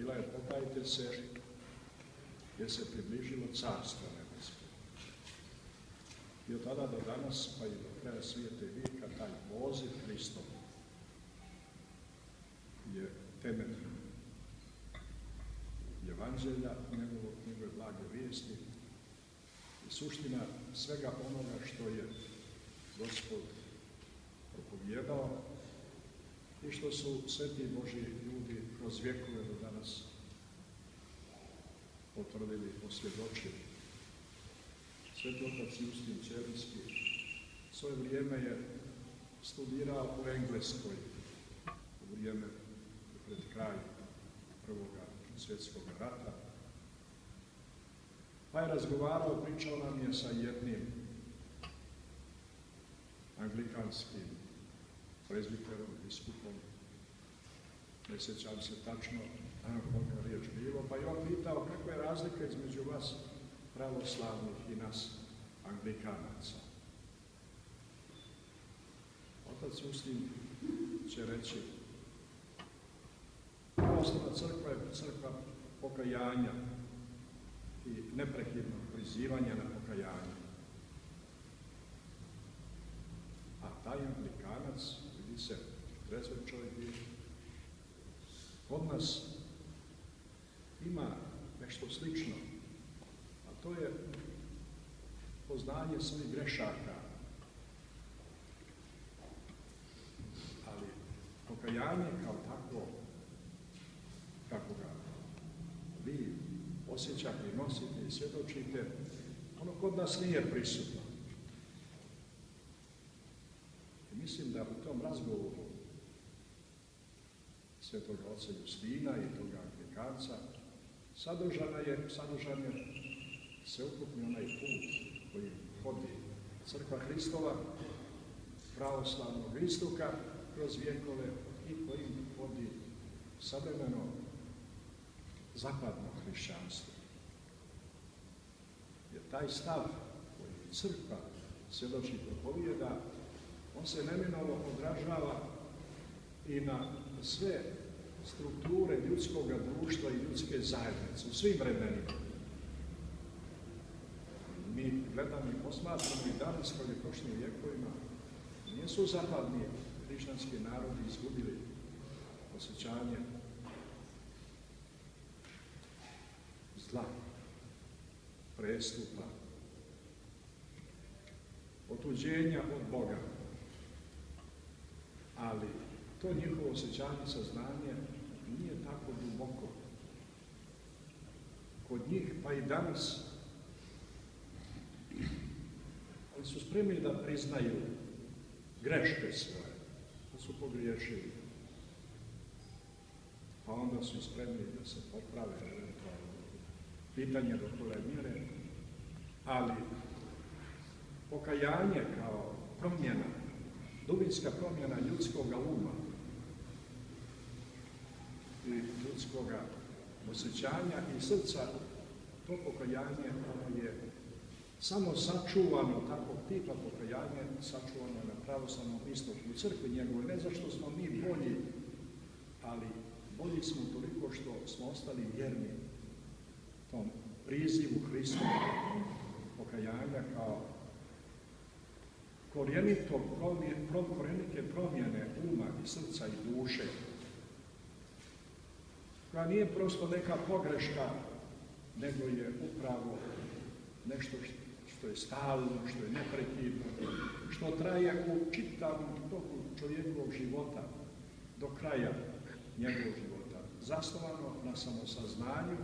bila je pokajte se jer se približilo carstvo nebesko. I od tada do danas, pa i do kraja svijeta i vijeka, taj poziv Hristov je temelj evanđelja, njegove blage vijesti i suština svega onoga što je Gospod propovijedao i što su sveti Božji ljudi kroz vjekove do danas potvrdili, posvjedočili. Sveti otac Justin Ćelijski svoje vrijeme je studirao u Engleskoj u vrijeme pred kraj Prvoga svjetskog rata, pa je razgovarao, pričao nam je sa jednim anglikanskim prezbiterom, biskupom, ne sjećam se tačno koliko riječ bilo, pa je on pitao kakva je razlika između vas pravoslavnih i nas anglikanaca. Otac Justin će reći, pravoslavna crkva je crkva pokajanja i neprekidnog prizivanja na pokajanje. A taj anglikanac, vidi se, trezven čovjek je, kod nas ima nešto slično, a to je poznanje svojih grešaka. Ali pokajanje kao takvo, kako ga vi osjećate i nosite i svjedočite, ono kod nas nije prisutno. I mislim da u tom razgovoru svetoga oca Justina i toga anglikanca sadržan je sveukupni onaj put koji vodi Crkva Hristova, pravoslavnog istoka kroz vjekove i koji vodi savremeno zapadno hrišćanstvo. Jer taj stav koji crkva svjedoči propovijeda, on se neminovno odražava i na sve strukture ljudskog društva i ljudske zajednice u svim vremenima. Mi gledamo i posmatramo i danas, kao i prošlim vjekovima, nisu zapadni hrišćanski narodi izgubili osjećanje zla, prestupa, otuđenja od Boga. Ali to njihovo osjećanje, saznanje nije tako duboko. Kod njih, pa i danas, ali su spremni da priznaju greške svoje, da su pogriješili. Pa onda su spremni da se poprave eventualno pitanje do koje mjere, ali pokajanje kao promjena, dubinska promjena ljudskog uma i ljudskog osjećanja i srca, to pokajanje ono je samo sačuvano, takvog tipa pokajanje, sačuvano na pravoslavnom istoku u crkvi njegovoj. Ne zašto smo mi bolji, ali bolji smo toliko što smo ostali vjerni tom prizivu Hristova pokajanja kao korijenite promjene uma i srca i duše, koja nije prosto neka pogreška, nego je upravo nešto što je stalno, što je neprekidno, što traje u čitavom toku čovjekovog života, do kraja njegovog života, zasnovano na samosaznanju,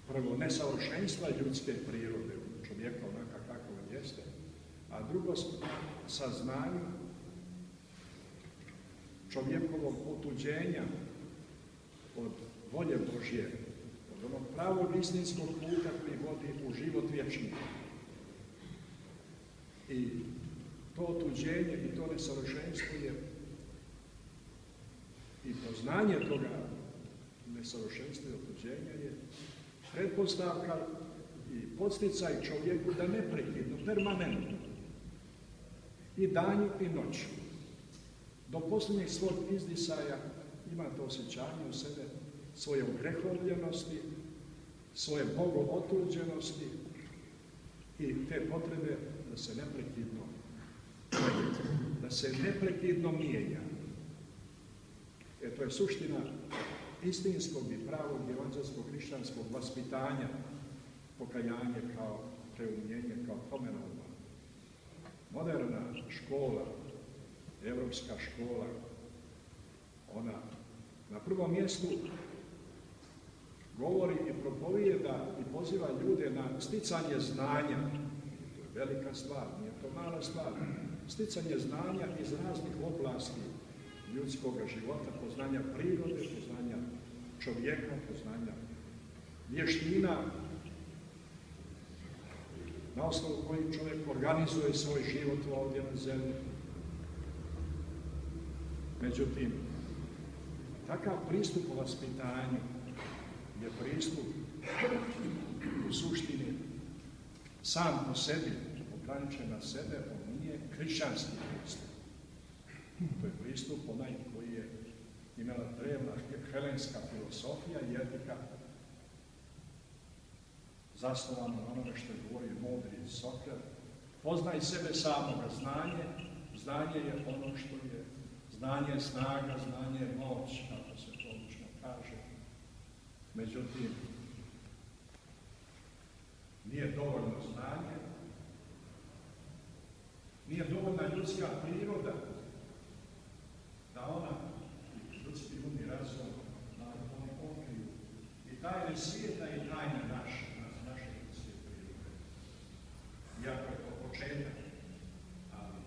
prvo nesavršenstva ljudske prirode u čovjeka onaka kako on jeste, a drugo saznanju čovjekovog otuđenja od volje Božje, od onog pravog istinskog puta koji vodi u život vječni. I to otuđenje i to nesavršenstvo je i poznanje toga nesavršenstva i otuđenja je pretpostavka i podsticaj čovjeku da neprekidno, permanentno, i danju i noću, do posljednjeg svog izdisaja ima to osjećanje u sebe svoje ugrehovljenosti, svoje bogootuđenosti i te potrebe da se neprekidno mijenja. To je suština istinskog i pravog evanđelskog hrišćanskog vaspitanja, pokajanje kao preumljenje, kao promjena uma. Moderna škola, evropska škola, ona na prvom mjestu govori i propovijeda i poziva ljude na sticanje znanja. To je velika stvar, nije to mala stvar. Sticanje znanja iz raznih oblasti ljudskog života, poznanja prirode, poznanja čovjeka, poznanja vještina, na osnovu kojih čovjek organizuje svoj život ovdje na zemlji. Međutim, takav pristup u vaspitanju je pristup u suštini sam po sebi, ograničen na sebe, on nije hrišćanski pristup. To je pristup onaj koji je imala drevna helenska filosofija i etika, zasnovana na onome što je govorio mudri Sokrat. Poznaj sebe samoga, znanje je ono što je, znanje je snaga, znanje je moć, kako se to obično kaže. Međutim, nije dovoljno znanje, nije dovoljna ljudska priroda, da ona, ljudski umni razum, oni pokriju i tajne svijeta i tajne naše ljudske prirode. Iako je to početak, ali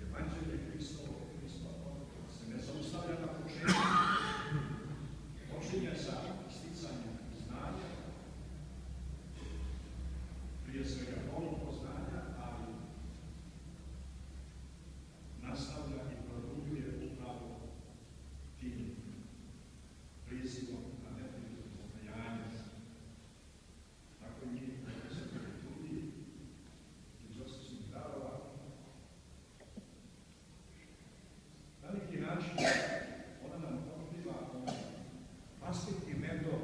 evanđelje Hristovo se ne zaustavlja na početku. Počinje sa sticanjem znanja, prije svega novog poznanja, ali nastavlja i produbljuje upravo tim prizivom na neprekidno pokajanje. Tako mi, kako se ljudi iz osnovnih darova, na neki način ona nam otkriva aspektni metod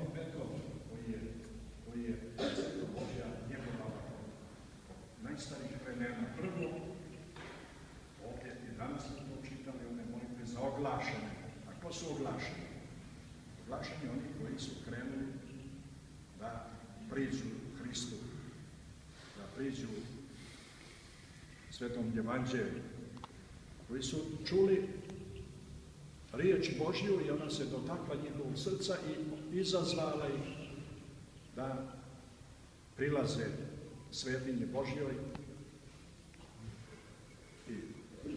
koji je Sveta Božja njegovala najstarijih vremena. Prvo, ovdje i danas smo to čitali, one molitve za oglašene. A ko su oglašeni? Oglašeni oni koji su krenuli da priđu Hristu, da priđu Svetom Evanđelju, koji su čuli riječ Božju i ona se dotakla njihovog srca i izazvala ih da prilaze svetinji Božjoj i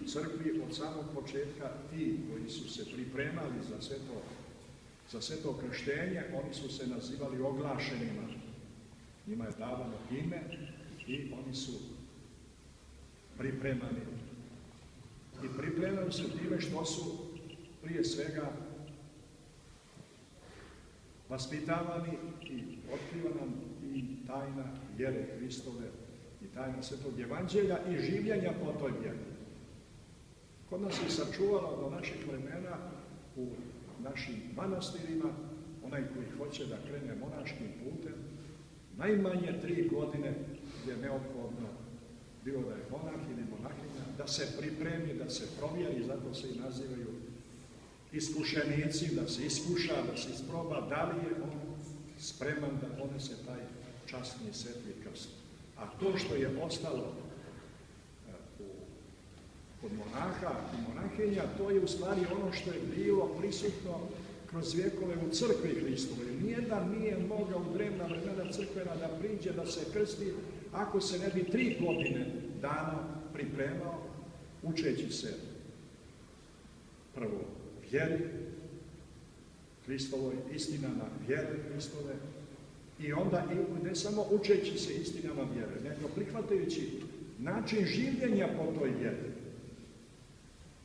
crkvi od samog početka. Ti koji su se pripremali za sveto krštenje, oni su se nazivali oglašenima. Njima je davano ime i oni su pripremani. I pripremaju se time što su prije svega vaspitavani i otkriva nam i tajna vjere Hristove i tajna Svetog Evanđelja i življenja po toj vjeri. Kod nas je sačuvalo do naših vremena u našim manastirima, onaj koji hoće da krene monaškim putem, najmanje 3 godine je neophodno, bilo da je monah ili monahinja, da se pripremi, da se provjeri, zato se i nazivaju iskušenici, da se iskuša, da se isproba, da li je on spreman da ponese taj časni i svetli krst. A to što je ostalo kod monaha i monahinja, to je u stvari ono što je bilo prisutno kroz vjekove u crkvi Hristovoj. Nijedan nije mogao u drevna vremena crkvena da priđe, da se krsti, ako se ne bi 3 godine dana pripremao, učeći se prvo vjeri Hristovoj, istinama vjere Hristove, i onda i ne samo učeći se istinama vjere, nego prihvatajući način življenja po toj vjeri.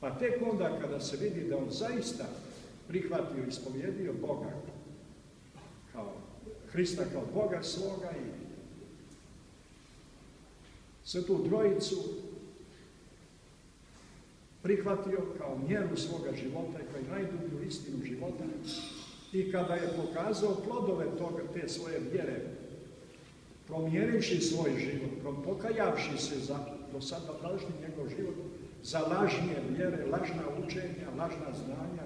Pa tek onda kada se vidi da on zaista prihvatio i ispovjedio Boga kao Hrista, kao Boga svoga i Svetu Trojicu prihvatio kao mjeru svoga života i kao najdublju istinu života, I kada je pokazao plodove te svoje vjere, promijenivši svoj život, pokajavši se za dosadašnji njegov život, za lažnije vjere, lažna učenja, lažna znanja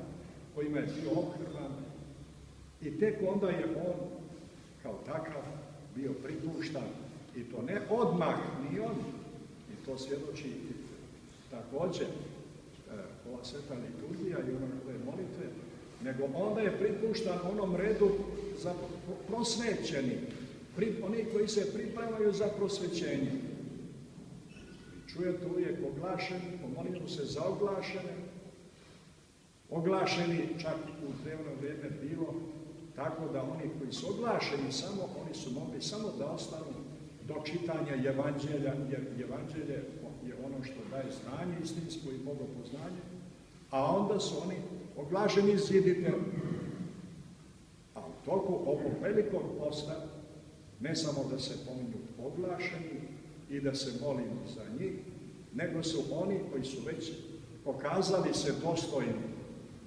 kojima je bio ophrvan. I tek onda je on kao takav bio pripuštan. I to ne odmah, ni on. I to svjedoči također ova sveta liturgija i ove molitve, nego onda je pripuštan onom redu za prosvećeni, oni koji se pripremaju za prosvećenje. Čujete uvijek oglašeni, pomolimo se za oglašene. Oglašeni čak u drevno vrijeme bilo tako da oni koji su oglašeni samo, oni su mogli samo da ostanu do čitanja Evanđelja, jer Evanđelje je ono što daje znanje istinsko i bogopoznanje, a onda su oni oglašeni ziditelji. A u toku ovog velikog posta ne samo da se pominju oglašeni i da se molimo za njih, nego su oni koji su već pokazali se dostojni,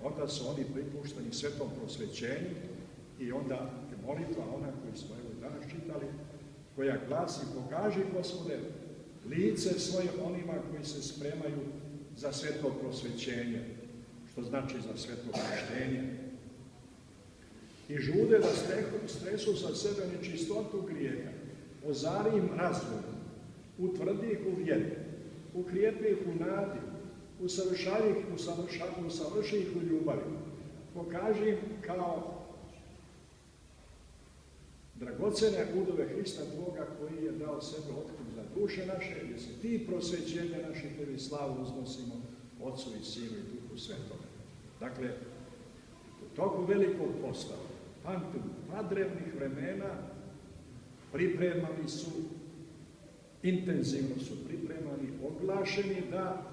onda su oni pripušteni svetom prosvećenju i onda je molitva ona koju smo evo danas čitali, koja glasi: pokaži, Gospode, lice svoje onima koji se spremaju za sveto prosvećenje, što znači za sveto krštenje. I žude da stresu sa sebe nečistotu grijeha, ozari im razum, utvrdi ih u vjeri, ukrijepi ih u nadi, usavrši ih u ljubavi, pokaži im kao dragocene udove Hrista Tvoga koji je dao sebe otkup za duše naše, jer si ti prosvećenje naše, tebi slavu uznosimo Otcu i Sinu i Duhu Svetome. Dakle, u toku velikog posta, padrevnih vremena, pripremani su, intenzivno su pripremani, oglašeni da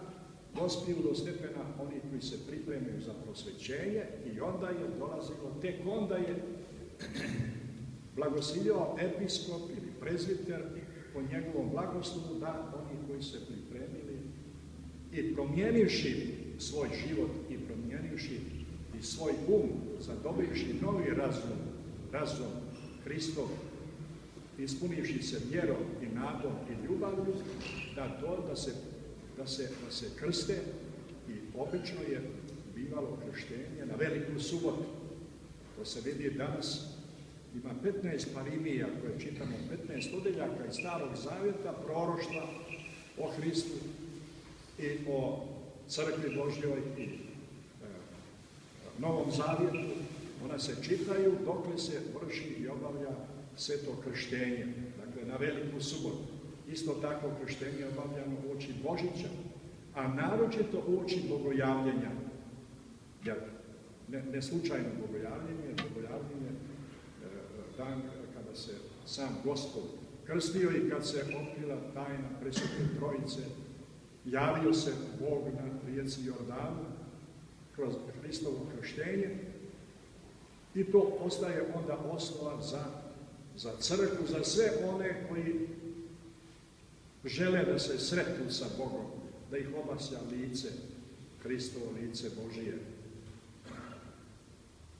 dospiju do stepena oni koji se pripremaju za prosvećenje i onda je dolazilo, tek onda je blagosiljao episkop ili prezbiter po njegovom blagoslovu da oni koji se pripremili i promijenivši svoj život i promijenivši i svoj zadobivši novi razum Hristov, ispunivši se vjerom i nadom i ljubavlju, da se krste. I obično je bivalo krštenje na veliku subotu. To se vidi danas. Ima 15 parimija koje čitamo, 15 odeljaka iz Starog Zavjeta, proroštva o Hristu i o crkvi Božjoj i Novom Zavjetu. Ona se čitaju dokle se vrši i obavlja sveto krštenje, dakle na veliku subotu. Isto tako krštenje je obavljano uoči Božića, a naročito uoči bogojavljenja. Jer ne slučajno bogojavljenje dan kada se sam Gospod krstio i kad se otkrila tajna presvete Trojice, javio se Bog na rijeci Jordanu kroz Hristovo krštenje i to postaje onda osnova za crkvu, za sve one koji žele da se sretnu sa Bogom, da ih obasja lice, Hristovo lice Božije.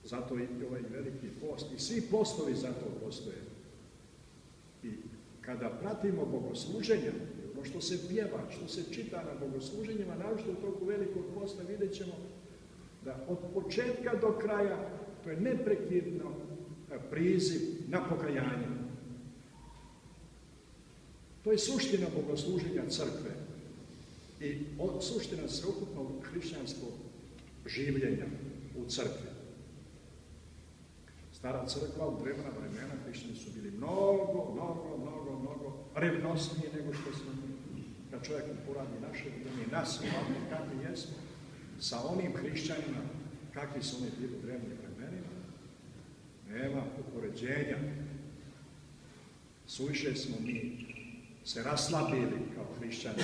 Zato i ovaj veliki post i svi postovi zato postoje. I kada pratimo bogosluženja, ono što se pjeva, što se čita na bogosluženjima, naročito u toku velikog posta, vidjet ćemo da od početka do kraja to je neprekidno priziv na pokajanje. To je suština bogosluženja crkve i suština sveukupnog hrišćanskog življenja u crkvi. Stara crkva u drevna vremena hrišćani su bili mnogo revnosniji nego što smo mi. Kad čovjek poradi naše vrijeme i nas ovako kakvi jesmo, sa onim hrišćanima kakvi su oni bili u drevnim vremenima, nema upoređenja. Suviše smo mi se raslabili kao hrišćani,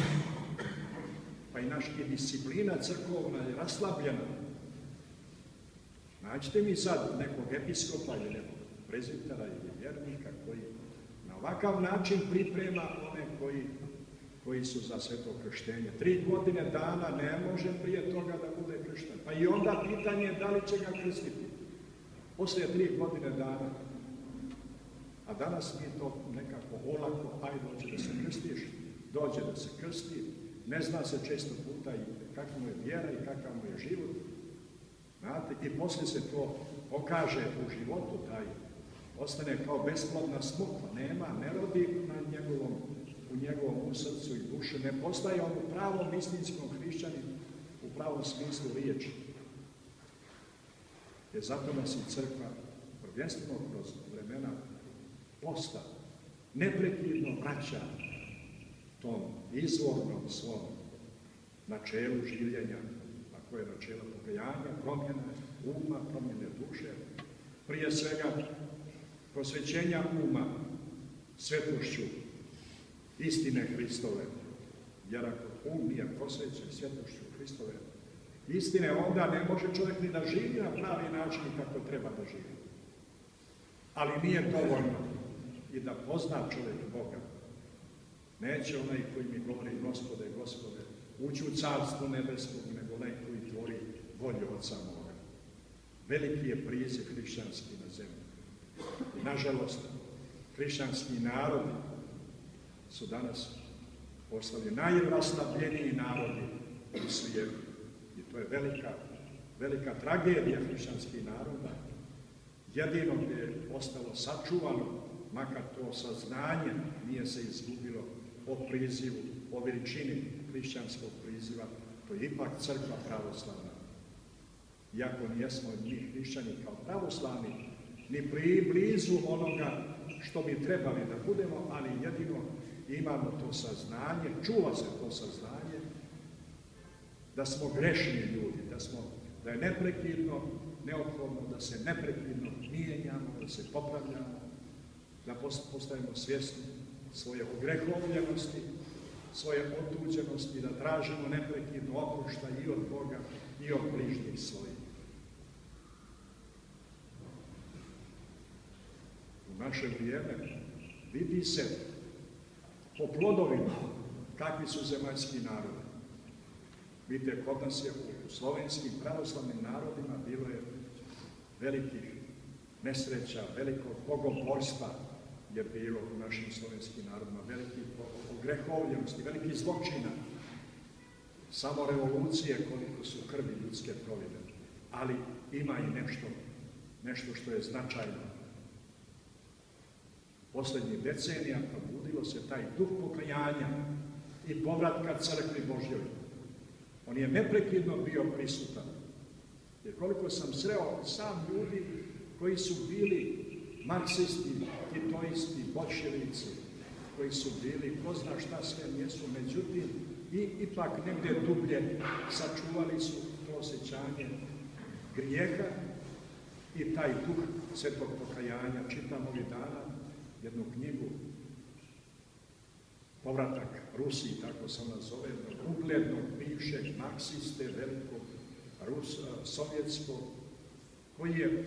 pa i naša disciplina crkovna je raslabljena. Nađite mi sad nekog episkopa ili nekog prezbitera ili vjernika koji na ovakav način priprema one koji su za sveto krštenje. 3 godine dana ne može prije toga da bude kršten. Pa i onda pitanje je da li će ga krstiti. poslije 3 godine dana. A danas mi to nekako olako, ajde dođe da se krstiš, dođe da se krsti, ne zna se često puta i kakva mu je vjera i kakav mu je život. Znate, i poslije se to pokaže u životu, taj ostane kao besplodna smokva, ne rodi u njegovom srcu i duši, ne postaje on u pravom istinskom hrišćaninu, u pravom smislu riječi. Jer zato nas i crkva, prvenstveno kroz vremena posta, neprekidno vraća tom izvornom svom načelu življenja, a koje je načelo pokajanja, promjene uma, promjene duše, prije svega posvećenja uma svetošću istine Hristove. Jer ako um nije posvećen svetošću Hristove istine, onda ne može čovjek ni da živi na pravi način kako treba da živi. Ali nije dovoljno i da pozna čovjek Boga. Neće onaj koji mi govori Gospode, Gospode, ući u carstvo nebeskog, nego onaj koji tvori volju Oca moga. Veliki je priziv hrišćanski na zemlji. I nažalost, hrišćanski narodi su danas postali najraslabljeniji narodi u svijetu. I to je velika tragedija hrišćanskih naroda. Jedino gdje je ostalo sačuvano, makar to saznanje nije se izgubilo o prizivu, o veličini hrišćanskog priziva, to je ipak crkva pravoslavna. Iako nijesmo mi hrišćani kao pravoslavni, ni blizu onoga što bi trebali da budemo, ali jedino imamo to saznanje, čuva se to saznanje, da smo grešni ljudi, da je neprekidno neophodno, da se neprekidno mijenjamo, da se popravljamo, da postajemo svjesni svoje ogrehovljenosti, svoje otuđenosti, da tražimo neprekidno oproštaj i od Boga i od bližnjih svojih. U naše vrijeme vidi se po plodovima kakvi su zemaljski narodi. Vidite, kod nas je u slovenskim pravoslavnim narodima bilo je velikih nesreća, velikog bogomolstva je bilo u našim slovenskim narodima, velikih ogrehovljenosti, velikih zločina, samo revolucije koliko su krvi ljudske prolile. Ali ima i nešto što je značajno. Posljednjih decenija probudilo se taj duh pokajanja i povratka crkvi Božjoj. On je neprekidno bio prisutan. Jer koliko sam sreo sam ljudi koji su bili marksisti, titoisti, bolševici, koji su bili, ko zna šta sve nijesu, međutim, ipak negdje dublje sačuvali su to osjećanje grijeha i taj duh svetog pokajanja. Čitam ovih dana jednu knjigu, Povratak Rusiji, tako se ona zove, uglednog bivšeg marksiste, velikog sovjetskog, koji je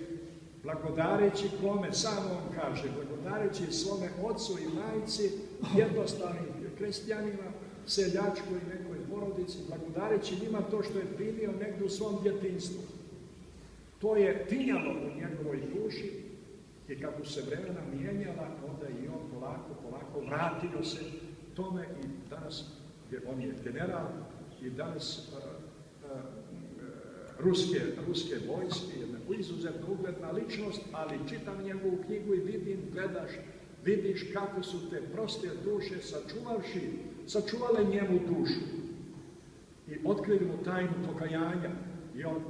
blagodareći kome, samo on kaže, blagodareći svome ocu i majci, jednostavnim krestijanima, seljačkoj nekoj porodici, blagodareći njima to što je primio negdje u svom djetinjstvu. To je tinjalo u njegovoj duši i kako se vremena mijenjala, onda i on polako vratio se tome i danas, on je general i danas ruske vojske, jedna izuzetno ugledna ličnost, ali čitam njegovu knjigu i vidiš kako su te proste duše sačuvale njemu dušu i otkrili mu tajnu pokajanja i on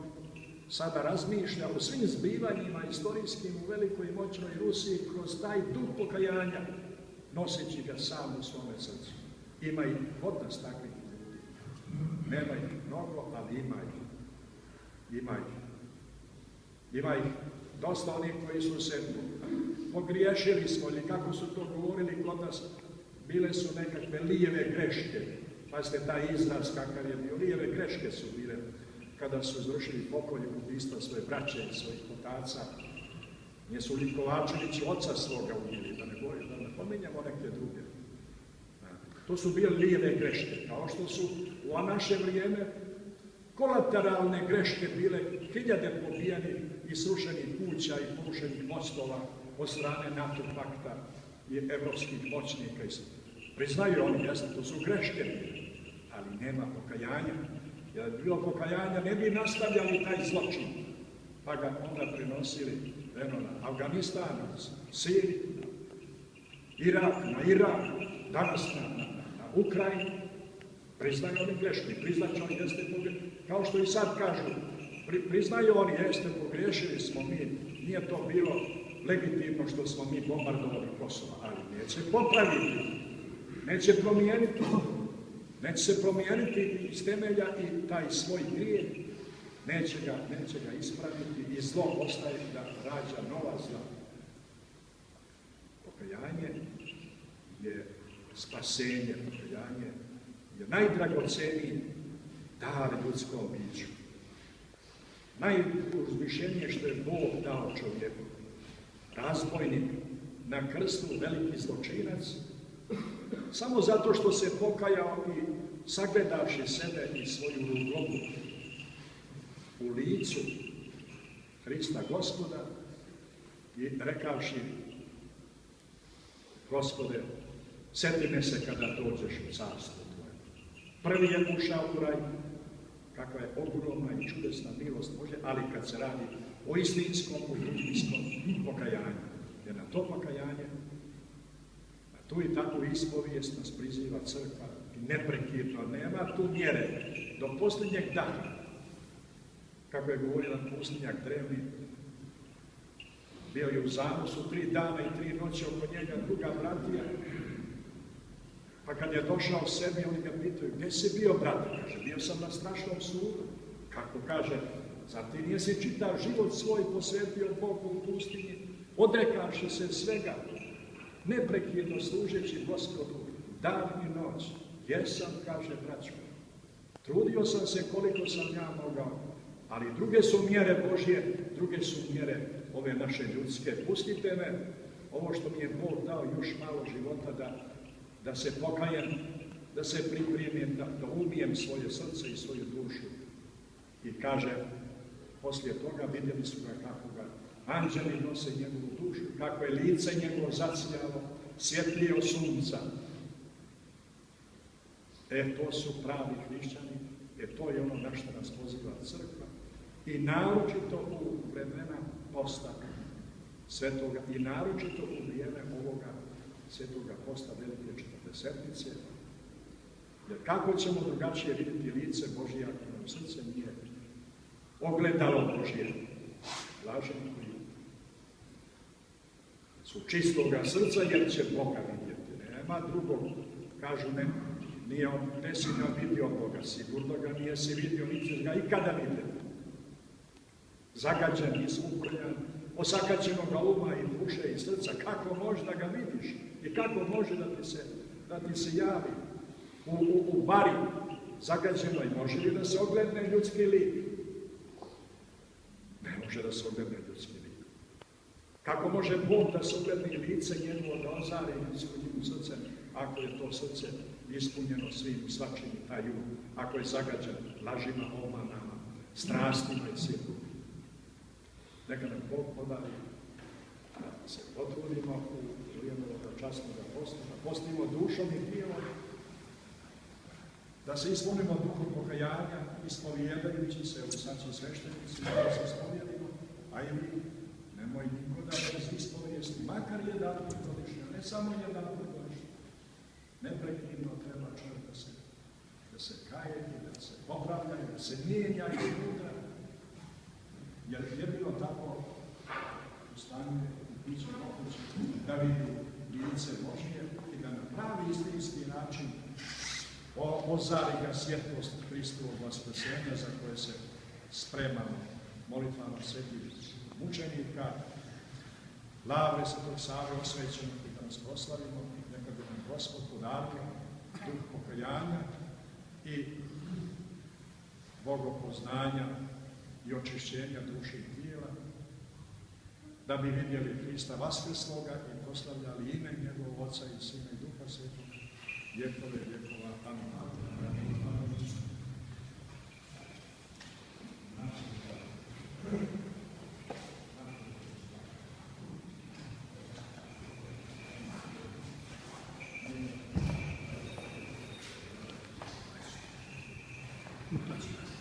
sada razmišlja o svim zbivanjima istorijskim u velikoj i moćnoj Rusiji kroz taj duh pokajanja, noseći ga sam u svome srcu. Ima i kod nas takvih ljudi. Nema ih mnogo, ali ima ih dosta onih koji su se pogriješili smo, ili kako su to govorili kod nas, bile su nekakve lijeve greške. Pazite, taj izraz kakav je bio, lijeve greške su bile kada su izvršili pokolje ubistva svoje braće i svojih otaca. Nijesu li Kovačević oca svoga ubili, da ne pominjamo neke druge. To su bile lijeve greške, kao što su u naše vrijeme kolateralne greške bile hiljade pobijenih i srušenih kuća i porušenih mostova od strane NATO pakta i evropskih moćnika. Priznaju oni, jasno, to su greške, ali nema pokajanja. Jer bi bilo pokajanja, ne bi nastavljali taj zločin, pa ga onda prenosili na Afganistan, Siriju, Irak, na Irak, danas na Ukrajinu. Priznaju oni greške, priznaće oni jeste pogriješili. Kao što i sad kažu, priznaju oni jeste pogriješili smo mi, nije to bilo legitimno što smo mi bombardovali Kosovo, ali neće popraviti, neće promijeniti. Neće se promijeniti iz temelja i taj svoj grijeh, neće ga ispraviti i zlo ostaje da rađa nova zla. Pokajanje je spasenje, pokajanje je najdragoceniji dar ljudskom biću. Najuzvišenije što je Bog dao čovjeku. Razbojnik na krstu, veliki zločinac, samo zato što se pokajao i sagledavši sebe i svoju rugobu u licu Hrista Gospoda i rekavši: Gospode, sjeti me se kada dođeš u carstvo tvoje. Prvi je ušao u raj, kakva je ogromna i čudesna milost Božja, ali kad se radi o istinskom, pokajanju. Jer na to pokajanje, tu i takvu ispovijest nas priziva crkva neprekidno, nema tu mjere do posljednjeg dana. Kako je govorila pustinjak drevni, bio je u zanosu 3 dana i 3 noći oko njega druga bratija. Pa kad je došao sebi, oni ga pitaju: gdje si bio, brate? Kaže: bio sam na strašnom sudu. Kako kaže: zar ti nisi čitav život svoj posvetio Bogu u pustinji, odrekavši se svega, neprekidno služeći Gospodu dan i noć? Jesam, kaže, braćo. Trudio sam se koliko sam ja mogao, ali druge su mjere Božje, druge su mjere ove naše ljudske. Pustite me, ovo što mi je Bog dao, još malo života da se pokajem, da se pripremim, da umijem svoje srce i svoju dušu. I kaže, poslije toga vidjeli su ga kako ga anđeli nose njegovu dušu, kako je lice njegovo zacijalo, svjetlije od sunca. To su pravi hrišćani, to je ono na što nas poziva crkva. I naročito u vremena posta svetoga, i naročito u vrijeme ovoga svetoga posta Velike Četrdesetnice. Jer kako ćemo drugačije vidjeti lice Božje ako nam srce nije ogledalo Božje? Blaženi koji su čistoga srca, jer će Boga vidjeti. Nema drugog. Kažu, ne, nije on, ne si ga vidio Boga, sigurno ga nije si vidio, niti ćeš ga ikada vidjeti. Zagađen, iskupljen, osakaćenoga uma i duše i srca, kako može da ga vidiš i kako može da ti se javi u bari zagađenoj? Može li da se ogledne ljudski lik? Ne može da se ogledne ljudski lik. Kako može Bog da se ogledne lice njegovo, da ozari njegovo srce, ako je to srce ispunjeno svim svačim i taj um, ako je zagađen lažima, obmanama, strastima i svim. Neka nam Bog podari da se potrudimo u vrijeme ovoga časnog posta, da postimo dušom i tijelom, da se ispunimo duhom pokajanja, ispovijedajući se u saci sveštenici, da se ispovijedimo, a i mi, nemoj nikoda bez ispovijesti, makar jedan put godišnje, ne samo jedan put godišnje. Neprekidno treba čovjek da se kaje i da se popravlja i da se mijenja i unutra. Jer je bilo tako u stanju i biće moguće da vidi lice Božje i da na pravi istinski način ozari ga svjetlost Hristovog vaskrsenja za koje se spremamo molitvama svetih mučenika, Lavre Svetog Save osvećenog i da nas proslavimo, neka bi nam Gospod podario duh pokajanja i bogopoznanja i očišćenja duše i tijela, da bi vidjeli Hrista vaskrsloga i proslavljali ime njegovog Oca i Sina i Duha Svetog, vjekove vjekova. Amen. To će nas